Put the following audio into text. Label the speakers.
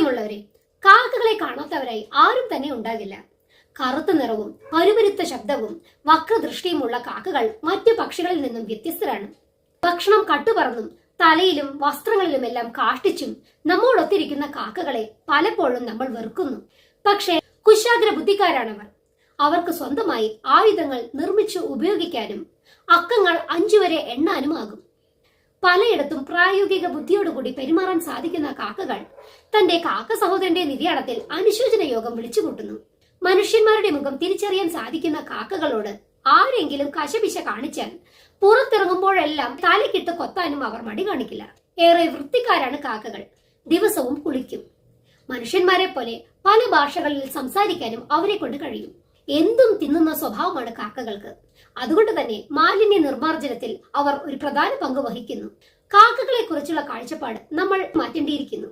Speaker 1: പ്രിയമുള്ളവരെ, കാക്കകളെ കാണാത്തവരായി ആരും തന്നെ ഉണ്ടാകില്ല. കറുത്ത നിറവും പരുപരുത്ത ശബ്ദവും വക്രദൃഷ്ടിയുമുള്ള കാക്കകൾ മറ്റു പക്ഷികളിൽ നിന്നും വ്യത്യസ്തരാണ്. ഭക്ഷണം കട്ടുപറന്നും തലയിലും വസ്ത്രങ്ങളിലുമെല്ലാം കാഷ്ടിച്ചും നമ്മോടൊത്തിരിക്കുന്ന കാക്കകളെ പലപ്പോഴും നമ്മൾ വെറുക്കുന്നു. പക്ഷേ കുശാഗ്ര ബുദ്ധിക്കാരാണവർ. അവർക്ക് സ്വന്തമായി ആയുധങ്ങൾ നിർമ്മിച്ചു ഉപയോഗിക്കാനും അക്കങ്ങൾ 5 വരെ എണ്ണാനുമാകും. പലയിടത്തും പ്രായോഗിക ബുദ്ധിയോടുകൂടി പെരുമാറാൻ സാധിക്കുന്ന കാക്കകൾ തന്റെ കാക്ക സഹോദരന്റെ നിര്യാണത്തിൽ അനുശോചന യോഗം വിളിച്ചുകൂട്ടുന്നു. മനുഷ്യന്മാരുടെ മുഖം തിരിച്ചറിയാൻ സാധിക്കുന്ന കാക്കകളോട് ആരെങ്കിലും കശപിശ കാണിച്ചാൽ പുറത്തിറങ്ങുമ്പോഴെല്ലാം തലക്കിട്ട് കൊത്താനും അവർ മടി കാണിക്കില്ല. ഏറെ വൃത്തിക്കാരാണ് കാക്കകൾ. ദിവസവും കുളിക്കും. മനുഷ്യന്മാരെ പോലെ പല ഭാഷകളിൽ സംസാരിക്കാനും അവരെ കൊണ്ട് കഴിയും. എന്തും തിന്നുന്ന സ്വഭാവമാണ് കാക്കകൾക്ക്. അതുകൊണ്ട് തന്നെ മാലിന്യ നിർമ്മാർജ്ജനത്തിൽ അവർ ഒരു പ്രധാന പങ്ക് വഹിക്കുന്നു. കാക്കകളെ കുറിച്ചുള്ള കാഴ്ചപ്പാട് നമ്മൾ മാറ്റേണ്ടിയിരിക്കുന്നു.